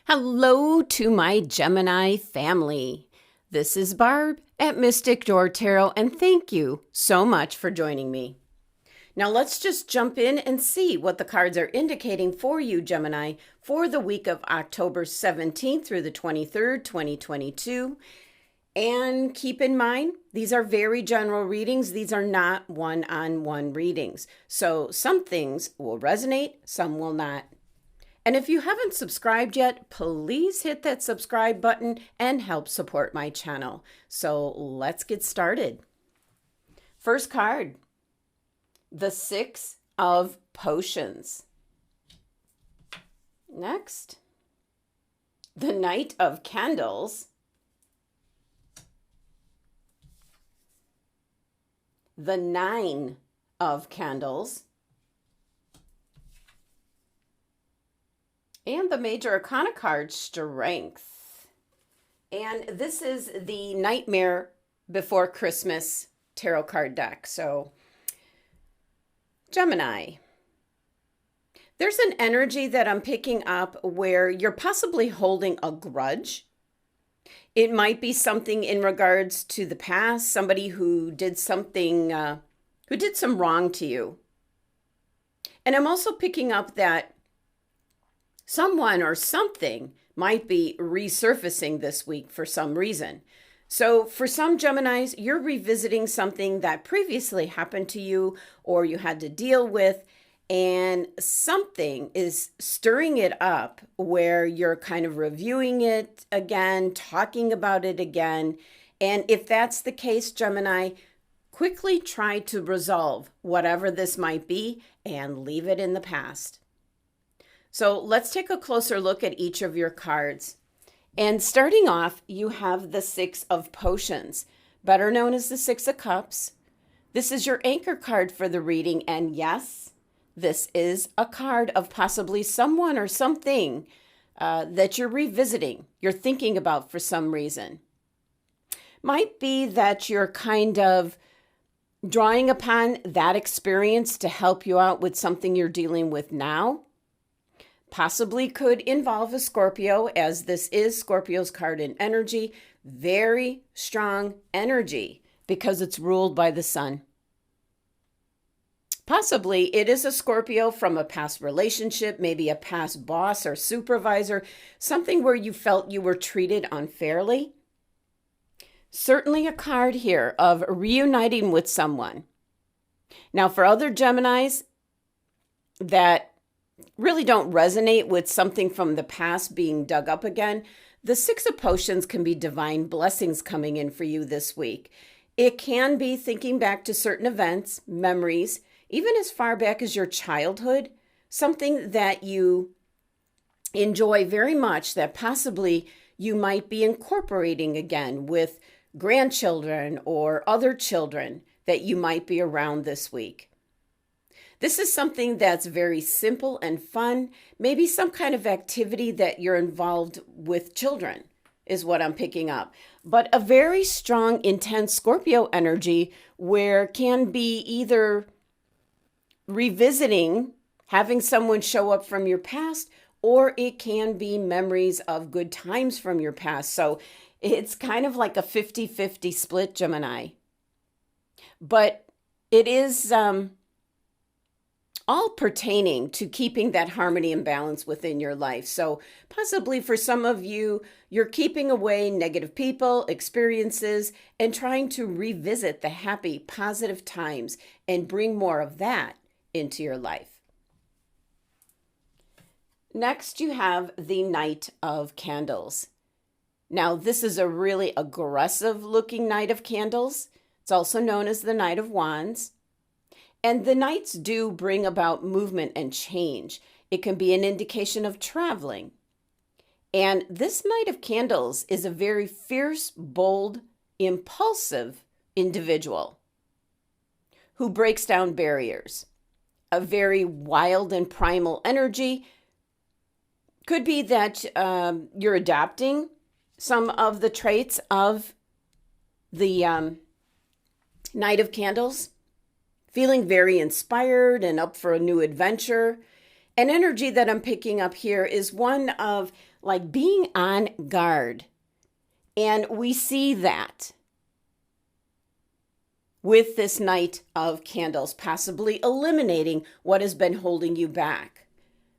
Hello to my Gemini family. This is Barb at Mystic Door Tarot, and thank you so much for joining me. Now let's just jump in and see what the cards are indicating for you, Gemini, for the week of October 17th through the 23rd, 2022. And keep in mind, these are very general readings. These are not one-on-one readings. So some things will resonate, some will not. And if you haven't subscribed yet, please hit that subscribe button and help support my channel. So let's get started. First card, the Six of Potions. Next, the Knight of Candles. The Nine of Candles. And the Major Arcana card, Strength. And this is the Nightmare Before Christmas tarot card deck. So, Gemini, there's an energy that I'm picking up where you're possibly holding a grudge. It might be something in regards to the past, somebody who did something, who did some wrong to you. And I'm also picking up that someone or something might be resurfacing this week for some reason. So for some Geminis, you're revisiting something that previously happened to you or you had to deal with, and something is stirring it up where you're kind of reviewing it again, talking about it again. And if that's the case, Gemini, quickly try to resolve whatever this might be and leave it in the past. So let's take a closer look at each of your cards. And starting off, you have the Six of Potions, better known as the Six of Cups. This is your anchor card for the reading. And yes, this is a card of possibly someone or something that you're revisiting, you're thinking about for some reason. Might be that you're kind of drawing upon that experience to help you out with something you're dealing with now. Possibly could involve a Scorpio, as this is Scorpio's card in energy. Very strong energy because it's ruled by the sun. Possibly it is a Scorpio from a past relationship, maybe a past boss or supervisor, something where you felt you were treated unfairly. Certainly a card here of reuniting with someone. Now for other Geminis that really don't resonate with something from the past being dug up again, the Six of Potions can be divine blessings coming in for you this week. It can be thinking back to certain events, memories, even as far back as your childhood, something that you enjoy very much that possibly you might be incorporating again with grandchildren or other children that you might be around this week. This is something that's very simple and fun, maybe some kind of activity that you're involved with children is what I'm picking up. But a very strong, intense Scorpio energy where can be either revisiting, having someone show up from your past, or it can be memories of good times from your past. So it's kind of like a 50-50 split, Gemini. But it is all pertaining to keeping that harmony and balance within your life. So possibly for some of you, you're keeping away negative people, experiences, and trying to revisit the happy, positive times and bring more of that into your life. Next, you have the Knight of Candles. Now, this is a really aggressive looking Knight of Candles. It's also known as the Knight of Wands. And the Knights do bring about movement and change. It can be an indication of traveling. And this Knight of Candles is a very fierce, bold, impulsive individual who breaks down barriers. A very wild and primal energy. Could be that you're adapting some of the traits of the Knight of Candles. Feeling very inspired and up for a new adventure. An energy that I'm picking up here is one of like being on guard. And we see that with this Knight of Candles, possibly eliminating what has been holding you back.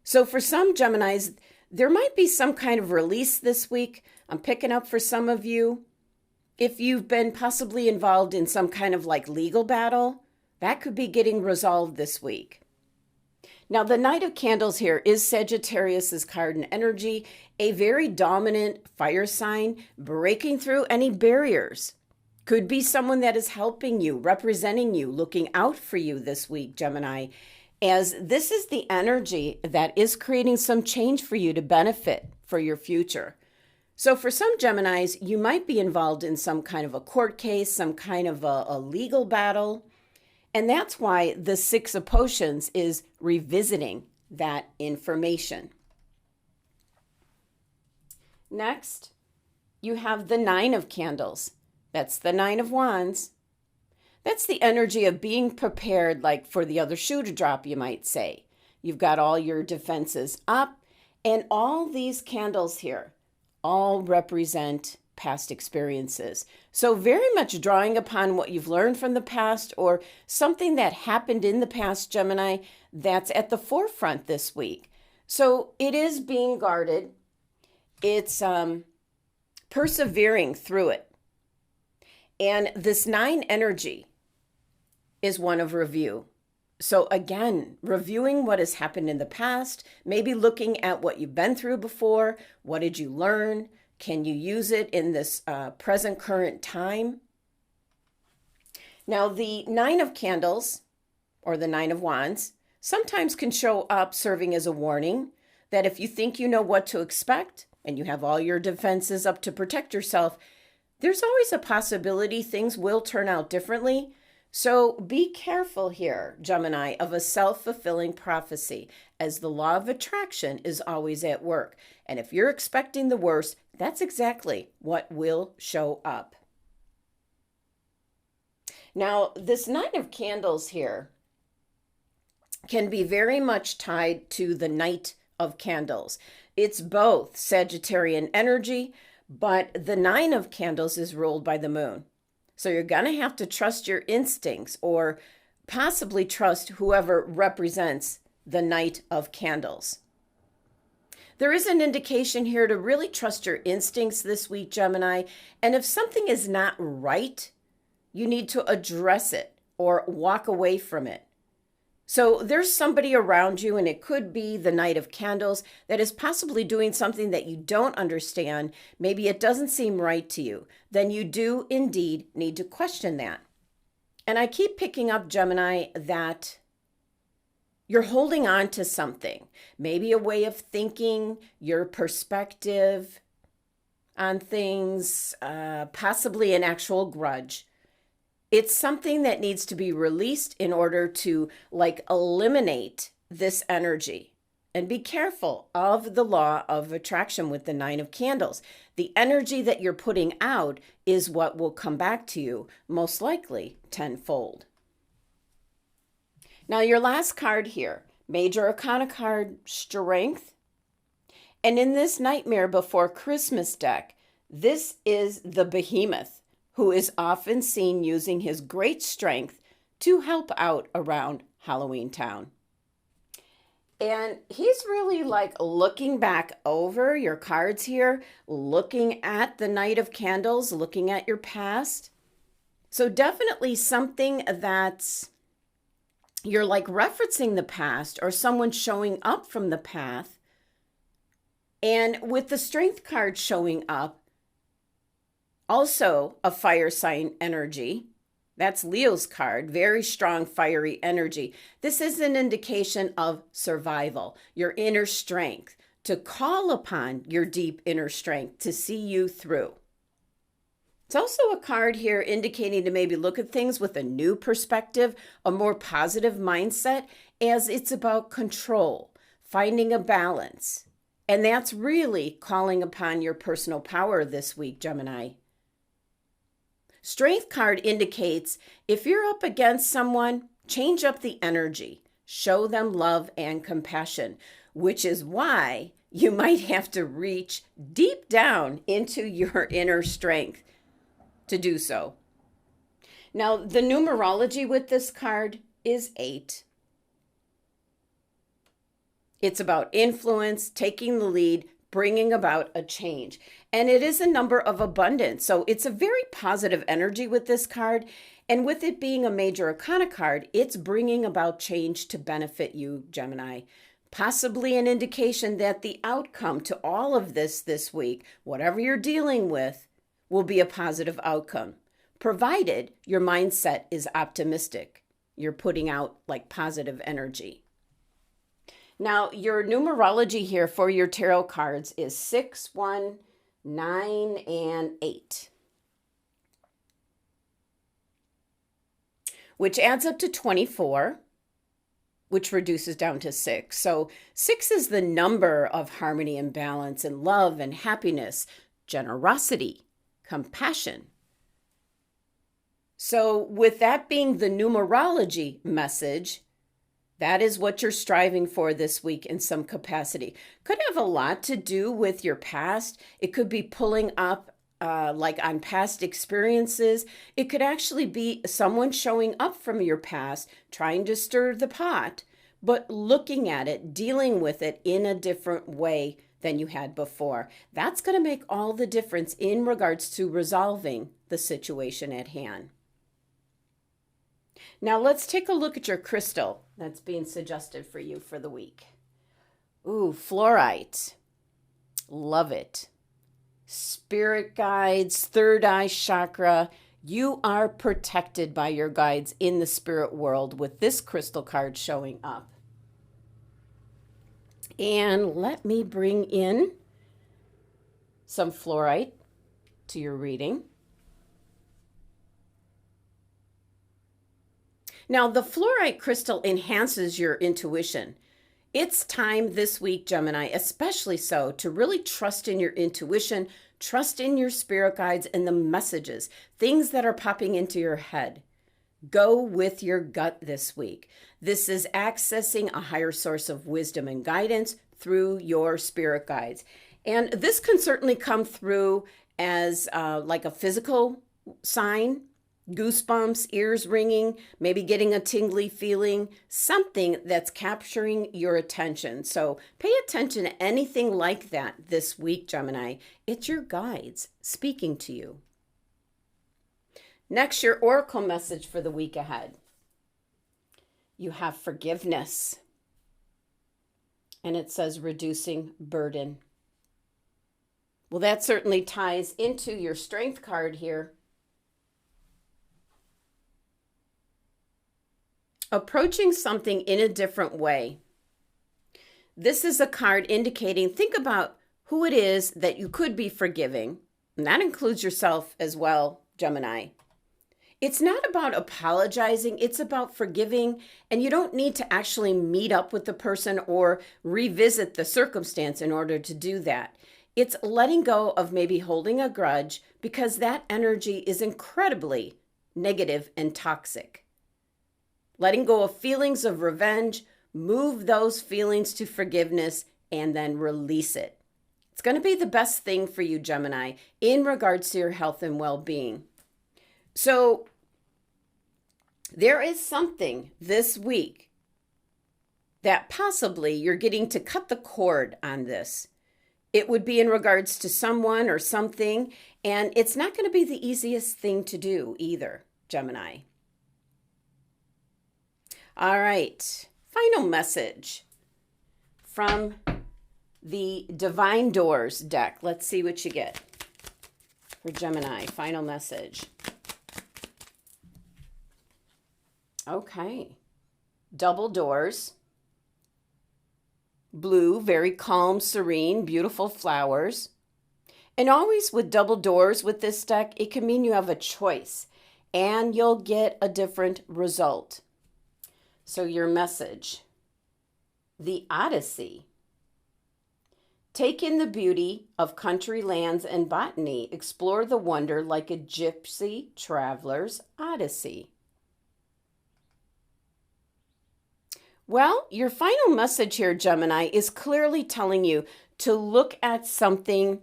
So for some Geminis, there might be some kind of release this week. I'm picking up for some of you. If you've been possibly involved in some kind of like legal battle, that could be getting resolved this week. Now, the Knight of Candles here is Sagittarius's card and energy, a very dominant fire sign, breaking through any barriers. Could be someone that is helping you, representing you, looking out for you this week, Gemini, as this is the energy that is creating some change for you to benefit for your future. So for some Geminis, you might be involved in some kind of a court case, some kind of a legal battle. And that's why the Six of Potions is revisiting that information. Next, you have the Nine of Candles. That's the Nine of Wands. That's the energy of being prepared, like for the other shoe to drop, you might say. You've got all your defenses up, and all these candles here all represent past experiences. So very much drawing upon what you've learned from the past or something that happened in the past, Gemini, that's at the forefront this week. So it is being guarded. It's persevering through it. And this 9 energy is one of review. So again, reviewing what has happened in the past, maybe looking at what you've been through before. What did you learn? Can you use it in this present current time? Now, the Nine of Candles or the Nine of Wands sometimes can show up serving as a warning that if you think you know what to expect and you have all your defenses up to protect yourself, there's always a possibility things will turn out differently. So be careful here, Gemini, of a self-fulfilling prophecy, as the law of attraction is always at work. And if you're expecting the worst, that's exactly what will show up. Now, this Nine of Candles here can be very much tied to the Knight of Candles. It's both Sagittarian energy, but the Nine of Candles is ruled by the moon. So you're going to have to trust your instincts or possibly trust whoever represents the Knight of Candles. There is an indication here to really trust your instincts this week, Gemini. And if something is not right, you need to address it or walk away from it. So there's somebody around you, and it could be the Knight of Candles, that is possibly doing something that you don't understand. Maybe it doesn't seem right to you. Then you do indeed need to question that. And I keep picking up, Gemini, that you're holding on to something, maybe a way of thinking, your perspective on things, possibly an actual grudge. It's something that needs to be released in order to eliminate this energy. And be careful of the law of attraction with the Nine of Candles. The energy that you're putting out is what will come back to you, most likely tenfold. Now, your last card here, Major Arcana card, Strength. And in this Nightmare Before Christmas deck, this is the Behemoth, who is often seen using his great strength to help out around Halloween Town. And he's really looking back over your cards here, looking at the Knight of Candles, looking at your past. So definitely something that's, you're referencing the past or someone showing up from the path. And with the Strength card showing up, also a fire sign energy. That's Leo's card, very strong fiery energy. This is an indication of survival, your inner strength, to call upon your deep inner strength to see you through. It's also a card here indicating to maybe look at things with a new perspective, a more positive mindset, as it's about control, finding a balance. And that's really calling upon your personal power this week, Gemini. Strength card indicates if you're up against someone, change up the energy. Show them love and compassion, which is why You might have to reach deep down into your inner strength to do so. Now, the numerology with this card is 8. It's about influence, taking the lead, bringing about a change. And it is a number of abundance. So it's a very positive energy with this card. And with it being a major arcana card, it's bringing about change to benefit you, Gemini. Possibly an indication that the outcome to all of this week, whatever you're dealing with, will be a positive outcome, provided your mindset is optimistic. You're putting out like positive energy. Now, your numerology here for your tarot cards is 6, 1, 9, and 8, which adds up to 24, which reduces down to 6. So 6 is the number of harmony and balance and love and happiness, generosity, compassion. So with that being the numerology message, that is what you're striving for this week in some capacity. Could have a lot to do with your past. It could be pulling up like on past experiences. It could actually be someone showing up from your past, trying to stir the pot, but looking at it, dealing with it in a different way than you had before. That's going to make all the difference in regards to resolving the situation at hand. Now let's take a look at your crystal that's being suggested for you for the week. Ooh, fluorite. Love it. Spirit guides, third eye chakra. You are protected by your guides in the spirit world with this crystal card showing up. And let me bring in some fluorite to your reading. Now, the fluorite crystal enhances your intuition. It's time this week, Gemini, especially so, to really trust in your intuition, trust in your spirit guides and the messages, things that are popping into your head. Go with your gut this week. This is accessing a higher source of wisdom and guidance through your spirit guides. And this can certainly come through as like a physical sign. Goosebumps, ears ringing, maybe getting a tingly feeling, something that's capturing your attention. So pay attention to anything like that this week, Gemini. It's your guides speaking to you. Next, your oracle message for the week ahead. You have forgiveness. And it says reducing burden. Well, that certainly ties into your strength card here. Approaching something in a different way. This is a card indicating, think about who it is that you could be forgiving. And that includes yourself as well, Gemini. It's not about apologizing. It's about forgiving. And you don't need to actually meet up with the person or revisit the circumstance in order to do that. It's letting go of maybe holding a grudge because that energy is incredibly negative and toxic. Letting go of feelings of revenge, move those feelings to forgiveness, and then release it. It's going to be the best thing for you, Gemini, in regards to your health and well-being. So there is something this week that possibly you're getting to cut the cord on this. It would be in regards to someone or something, and it's not going to be the easiest thing to do either, Gemini. All right, final message from the Divine Doors deck. Let's see what you get for Gemini. Final message. Okay, double doors. Blue, very calm, serene, beautiful flowers. And always with double doors with this deck, it can mean you have a choice and you'll get a different result. So your message, the Odyssey. Take in the beauty of country lands and botany. Explore the wonder like a gypsy traveler's odyssey. Well, your final message here, Gemini, is clearly telling you to look at something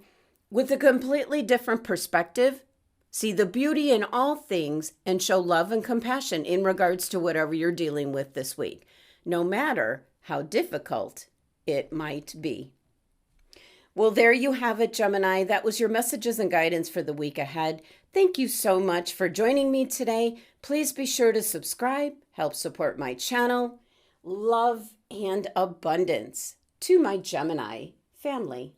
with a completely different perspective, see the beauty in all things, and show love and compassion in regards to whatever you're dealing with this week, no matter how difficult it might be. Well, there you have it, Gemini. That was your messages and guidance for the week ahead. Thank you so much for joining me today. Please be sure to subscribe, help support my channel. Love and abundance to my Gemini family.